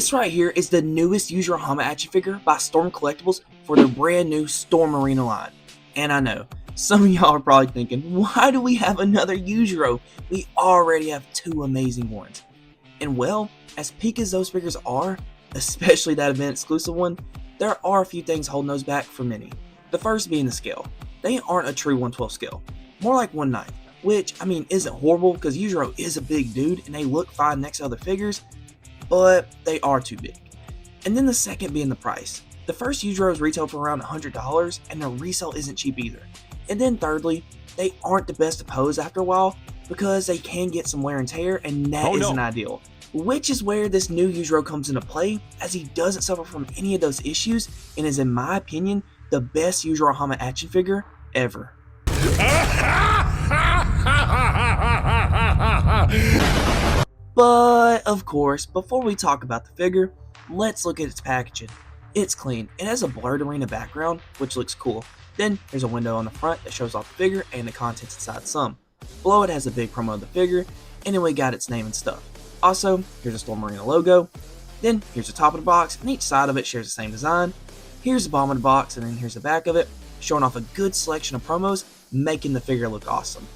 This right here is the newest Yujiro Hanma action figure by Storm Collectibles for their brand new Storm Arena line. And I know, some of y'all are probably thinking, why do we have another Yujiro? We already have two amazing ones. And well, as peak as those figures are, especially that event exclusive one, there are a few things holding those back for many. The first being the scale. They aren't a true 1/12 scale, more like 1/9, which I mean isn't horrible because Yujiro is a big dude and they look fine next to other figures, but they are too big. And then the second being the price. The first Yujiros retail for around $100 and the resale isn't cheap either. And then thirdly, they aren't the best to pose after a while because they can get some wear and tear, and that isn't ideal. Which is where this new Yujiro comes into play, as he doesn't suffer from any of those issues and is, in my opinion, the best Yujiro Hanma action figure ever. But of course, before we talk about the figure, let's look at its packaging. It's clean. It has a blurred arena background, which looks cool. Then there's a window on the front that shows off the figure and the contents inside some. Below it has a big promo of the figure, and then we got its name and stuff. Also, here's a Storm Arena logo. Then here's the top of the box, and each side of it shares the same design. Here's the bottom of the box, and then here's the back of it, showing off a good selection of promos, making the figure look awesome.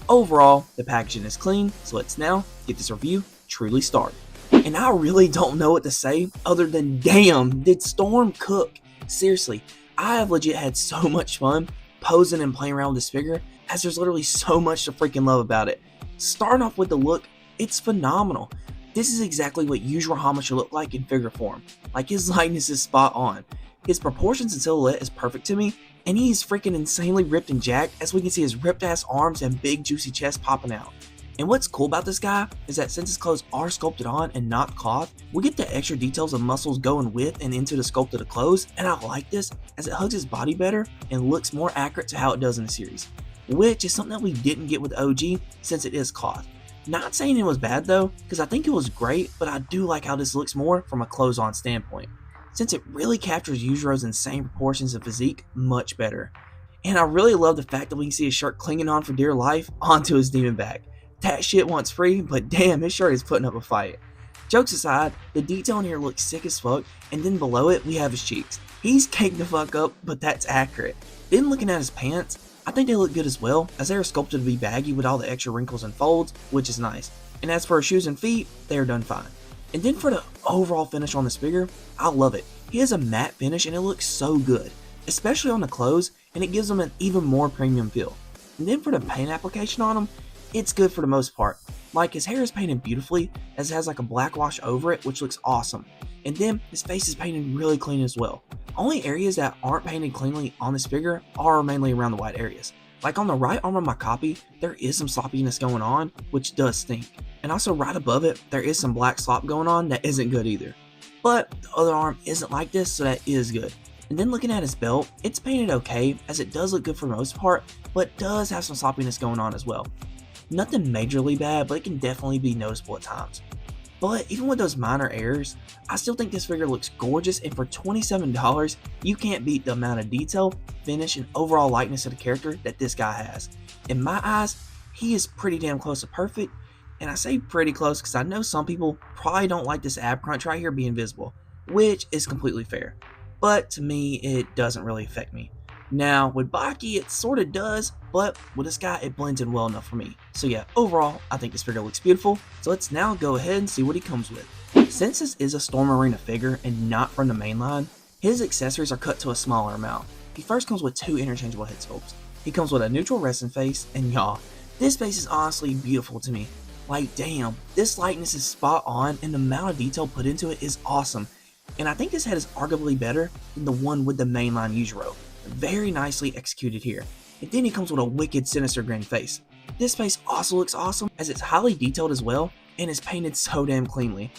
Overall, the packaging is clean, so let's now get this review truly started. And I really don't know what to say other than damn, did Storm cook? Seriously, I have legit had so much fun posing and playing around with this figure, as there's literally so much to freaking love about it. Starting off with the look, it's phenomenal. This is exactly what Yujiro Hanma should look like in figure form. Like, his likeness is spot on. His proportions and silhouette is perfect to me, and he is freaking insanely ripped and jacked, as we can see his ripped ass arms and big juicy chest popping out. And what's cool about this guy is that since his clothes are sculpted on and not cloth, we get the extra details of muscles going with and into the sculpt of the clothes, and I like this as it hugs his body better and looks more accurate to how it does in the series, which is something that we didn't get with OG since it is cloth. Not saying it was bad though, because I think it was great, but I do like how this looks more from a clothes on standpoint, since it really captures Yujiro's insane proportions and physique much better. And I really love the fact that we can see his shirt clinging on for dear life onto his demon bag. That shit wants free, but damn, his shirt is putting up a fight. Jokes aside, the detail in here looks sick as fuck, and then below it we have his cheeks. He's caked the fuck up, but that's accurate. Then looking at his pants, I think they look good as well, as they are sculpted to be baggy with all the extra wrinkles and folds, which is nice. And as for his shoes and feet, they are done fine. And then for the overall finish on this figure, I love it. He has a matte finish and it looks so good, especially on the clothes, and it gives them an even more premium feel. And then for the paint application on him, it's good for the most part. Like, his hair is painted beautifully, as it has like a black wash over it, which looks awesome. And then his face is painted really clean as well. Only areas that aren't painted cleanly on this figure are mainly around the white areas. Like on the right arm of my copy, there is some sloppiness going on, which does stink. And also right above it, there is some black slop going on that isn't good either. But the other arm isn't like this, so that is good. And then looking at his belt, it's painted okay, as it does look good for the most part, but does have some sloppiness going on as well. Nothing majorly bad, but it can definitely be noticeable at times. But even with those minor errors, I still think this figure looks gorgeous, and for $27, you can't beat the amount of detail, finish, and overall likeness of the character that this guy has. In my eyes, he is pretty damn close to perfect, and I say pretty close because I know some people probably don't like this ab crunch right here being visible, which is completely fair. But to me, it doesn't really affect me. Now, with Baki, it sorta does, but with this guy, it blends in well enough for me. So yeah, overall, I think this figure looks beautiful, so let's now go ahead and see what he comes with. Since this is a Storm Arena figure and not from the main line, his accessories are cut to a smaller amount. He first comes with two interchangeable head sculpts. He comes with a neutral resting face, and y'all, this face is honestly beautiful to me. Like damn, this likeness is spot on, and the amount of detail put into it is awesome. And I think this head is arguably better than the one with the mainline Yujiro. Very nicely executed here. And then he comes with a wicked sinister grin face. This face also looks awesome, as it's highly detailed as well and is painted so damn cleanly.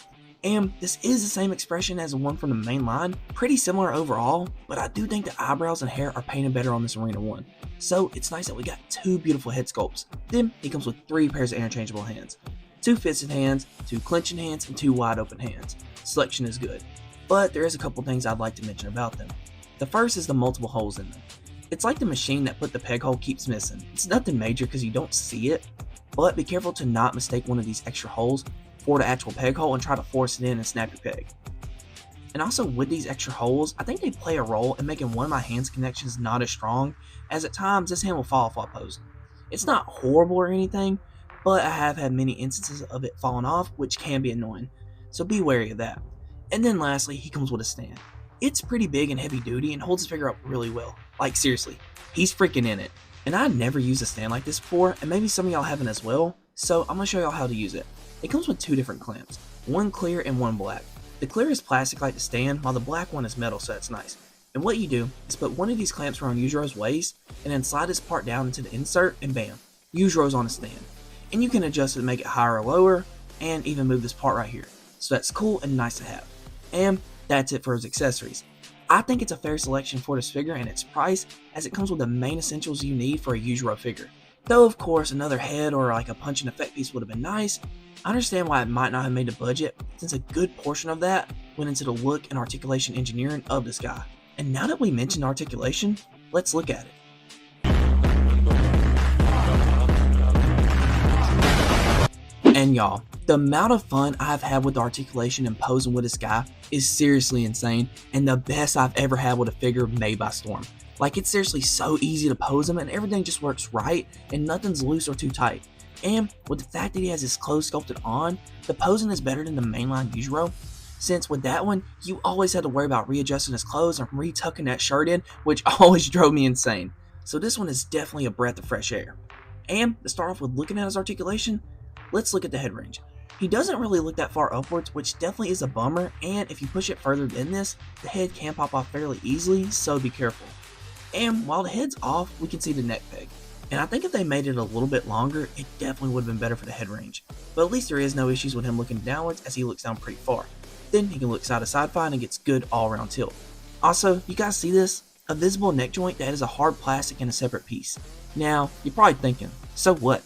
And this is the same expression as the one from the main line, pretty similar overall, but I do think the eyebrows and hair are painted better on this Arena one. So it's nice that we got two beautiful head sculpts. Then he comes with three pairs of interchangeable hands. Two fisted hands, two clenching hands, and two wide open hands. Selection is good. But there is a couple things I'd like to mention about them. The first is the multiple holes in them. It's like the machine that put the peg hole keeps missing. It's nothing major because you don't see it, but be careful to not mistake one of these extra holes for the actual peg hole and try to force it in and snap your peg. And also with these extra holes, I think they play a role in making one of my hands connections not as strong, as at times this hand will fall off while posing. It's not horrible or anything, but I have had many instances of it falling off, which can be annoying, so be wary of that. And then lastly, he comes with a stand. It's pretty big and heavy duty and holds the figure up really well. Like seriously, he's freaking in it. And I never used a stand like this before, and maybe some of y'all haven't as well, so I'm going to show y'all how to use it. It comes with two different clamps, one clear and one black. The clear is plastic like the stand, while the black one is metal, so that's nice. And what you do is put one of these clamps around Yujiro's waist, and then slide this part down into the insert, and bam, Yujiro's on a stand. And you can adjust it to make it higher or lower, and even move this part right here. So that's cool and nice to have. And that's it for his accessories. I think it's a fair selection for this figure and its price, as it comes with the main essentials you need for a Yujiro figure. Though of course another head or like a punch and effect piece would have been nice, I understand why it might not have made the budget, since a good portion of that went into the look and articulation engineering of this guy. And now that we mentioned articulation, let's look at it. And y'all, the amount of fun I've had with articulation and posing with this guy is seriously insane, and the best I've ever had with a figure made by Storm. Like, it's seriously so easy to pose him and everything just works right and nothing's loose or too tight. And with the fact that he has his clothes sculpted on, the posing is better than the mainline Yujiro, since with that one, you always had to worry about readjusting his clothes and retucking that shirt in, which always drove me insane. So this one is definitely a breath of fresh air. And to start off with looking at his articulation, let's look at the head range. He doesn't really look that far upwards, which definitely is a bummer, and if you push it further than this, the head can pop off fairly easily, so be careful. And while the head's off, we can see the neck peg. And I think if they made it a little bit longer, it definitely would have been better for the head range. But at least there is no issues with him looking downwards, as he looks down pretty far. Then he can look side to side fine and gets good all around tilt. Also, you guys see this? A visible neck joint that is a hard plastic and a separate piece. Now, you're probably thinking, so what?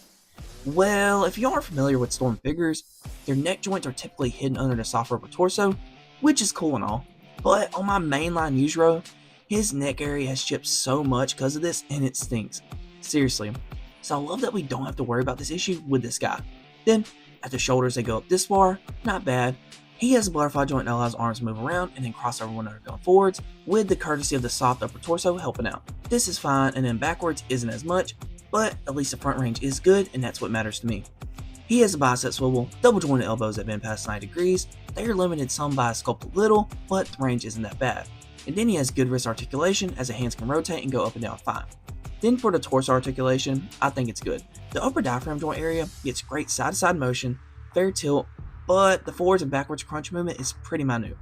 Well, if you aren't familiar with Storm figures, their neck joints are typically hidden under the soft rubber torso, which is cool and all. But on my mainline Yujiro, his neck area has chipped so much because of this, and it stinks. Seriously. So I love that we don't have to worry about this issue with this guy. Then, at the shoulders they go up this far, not bad. He has a butterfly joint that allows arms to move around and then cross over when they're going forwards, with the courtesy of the soft upper torso helping out. This is fine, and then backwards isn't as much, but at least the front range is good, and that's what matters to me. He has a bicep swivel, double jointed elbows that bend past 90 degrees. They are limited some by a sculpt a little, but the range isn't that bad. And then he has good wrist articulation, as the hands can rotate and go up and down fine. Then for the torso articulation, I think it's good. The upper diaphragm joint area gets great side to side motion, fair tilt, but the forwards and backwards crunch movement is pretty minute.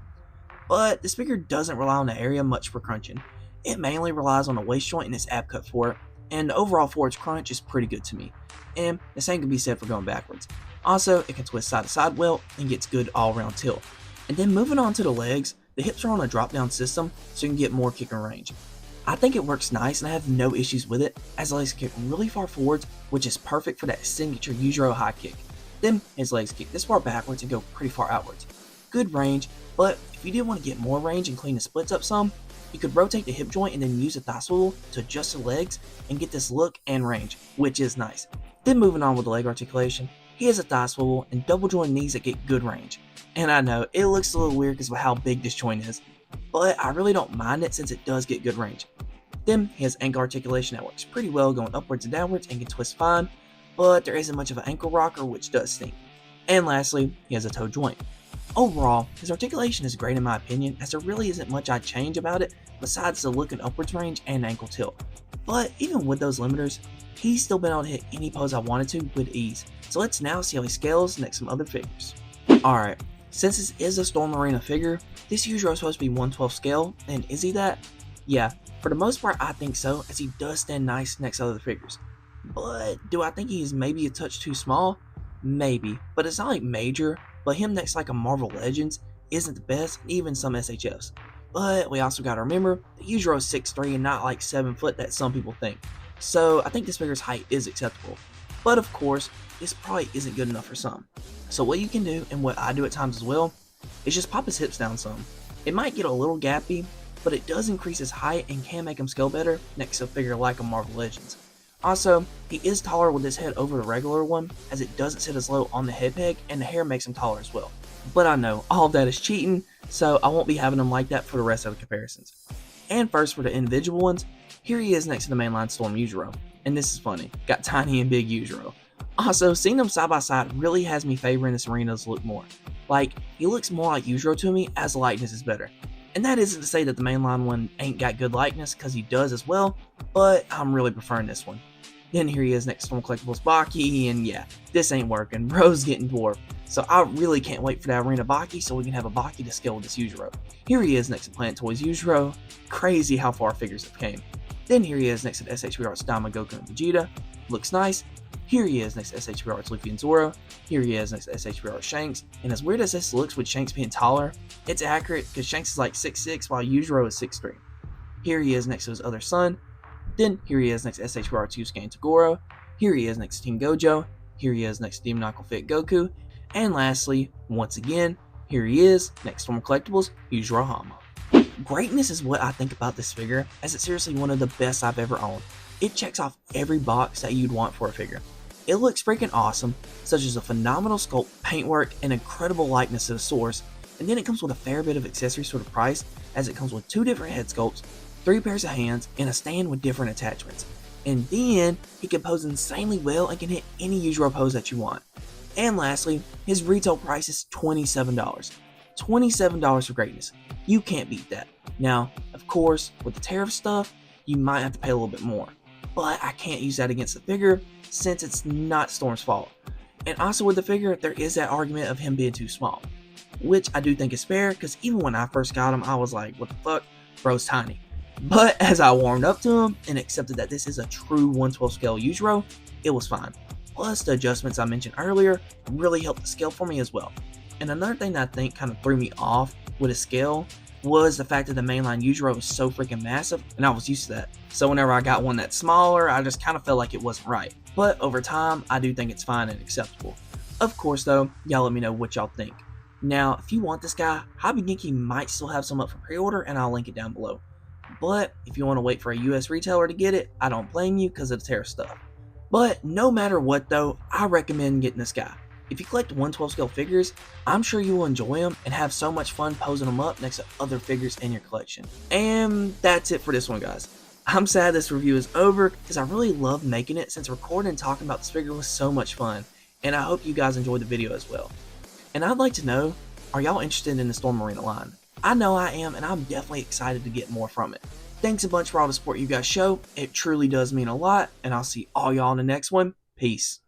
But this figure doesn't rely on the area much for crunching. It mainly relies on the waist joint and its ab cut for it, and the overall forwards crunch is pretty good to me. And the same can be said for going backwards. Also, it can twist side to side well and gets good all around tilt. And then moving on to the legs, the hips are on a drop down system so you can get more kicking range. I think it works nice and I have no issues with it, as the legs kick really far forwards, which is perfect for that signature Yujiro high kick. Then his legs kick this far backwards and go pretty far outwards. Good range, but if you did want to get more range and clean the splits up some, you could rotate the hip joint and then use the thigh swivel to adjust the legs and get this look and range, which is nice. Then moving on with the leg articulation, he has a thigh swivel and double joint knees that get good range. And I know, it looks a little weird because of how big this joint is, but I really don't mind it since it does get good range. Then he has ankle articulation that works pretty well going upwards and downwards and can twist fine, but there isn't much of an ankle rocker, which does stink. And lastly, he has a toe joint. Overall, his articulation is great in my opinion, as there really isn't much I'd change about it besides the look and upwards range and ankle tilt. But even with those limiters, he's still been able to hit any pose I wanted to with ease. So let's now see how he scales next to some other figures. Alright, since this is a Storm Arena figure, this Yujiro is supposed to be 1/12 scale, and is he that? Yeah, for the most part I think so, as he does stand nice next to other figures. But do I think he's maybe a touch too small? Maybe, but it's not like major, but him next to like a Marvel Legends isn't the best, even some SHFs. But we also gotta remember that Yujiro is 6'3" and not like 7 foot that some people think. So I think this figure's height is acceptable. But of course, this probably isn't good enough for some. So what you can do, and what I do at times as well, is just pop his hips down some. It might get a little gappy, but it does increase his height and can make him scale better next to a figure like a Marvel Legends. Also, he is taller with his head over the regular one, as it doesn't sit as low on the head peg and the hair makes him taller as well. But I know all of that is cheating, so I won't be having them like that for the rest of the comparisons. And first, for the individual ones, here he is next to the mainline Storm Yujiro. And this is funny, got tiny and big Yujiro. Also, seeing them side by side really has me favoring this arena's look more. Like, he looks more like Yujiro to me as the likeness is better. And that isn't to say that the mainline one ain't got good likeness, because he does as well, but I'm really preferring this one. Then here he is next to Storm Collectibles Baki, and yeah, this ain't working, bro's getting dwarfed. So I really can't wait for that Arena Baki so we can have a Baki to scale with this Yujiro. Here he is next to Planet Toys Yujiro. Crazy how far figures have came. Then here he is next to the SHB Arts Daima, Goku, and Vegeta. Looks nice. Here he is next to SHB Arts Luffy and Zoro. Here he is next to SHB Arts Shanks. And as weird as this looks with Shanks being taller, it's accurate because Shanks is like 6'6" while Yujiro is 6'3". Here he is next to his other son. Then here he is next to SHB Arts Yusuke and Toguro. Here he is next to Team Gojo. Here he is next to Demoniacal Fit Goku. And lastly, once again, here he is next to Storm Collectibles Yujiro Hanma. Greatness is what I think about this figure, as it's seriously one of the best I've ever owned. It checks off every box that you'd want for a figure. It looks freaking awesome, such as a phenomenal sculpt, paintwork, and incredible likeness to the source, and then it comes with a fair bit of accessories for the price, as it comes with 2 different head sculpts, 3 pairs of hands, and a stand with different attachments. And then, he can pose insanely well and can hit any Yujiro pose that you want. And lastly, his retail price is $27. $27 for greatness. You can't beat that. Now, of course, with the tariff stuff, you might have to pay a little bit more. But I can't use that against the figure, since it's not Storm's fault. And also with the figure, there is that argument of him being too small. Which I do think is fair, because even when I first got him, I was like, what the fuck? Bro's tiny. But as I warmed up to him, and accepted that this is a true 1/12 scale Yujiro, it was fine. Plus, the adjustments I mentioned earlier really helped the scale for me as well. And another thing that I think kind of threw me off with his scale was the fact that the mainline Yujiro was so freaking massive, and I was used to that. So whenever I got one that's smaller, I just kind of felt like it wasn't right. But over time, I do think it's fine and acceptable. Of course though, y'all let me know what y'all think. Now, if you want this guy, Hobby Genki might still have some up for pre-order, and I'll link it down below. But if you want to wait for a US retailer to get it, I don't blame you because of the tariff stuff. But no matter what though, I recommend getting this guy. If you collect 1/12 scale figures, I'm sure you will enjoy them and have so much fun posing them up next to other figures in your collection. And that's it for this one, guys. I'm sad this review is over because I really loved making it, since recording and talking about this figure was so much fun, and I hope you guys enjoyed the video as well. And I'd like to know, are y'all interested in the Storm Arena line? I know I am, and I'm definitely excited to get more from it. Thanks a bunch for all the support you guys show, it truly does mean a lot, and I'll see all y'all in the next one. Peace.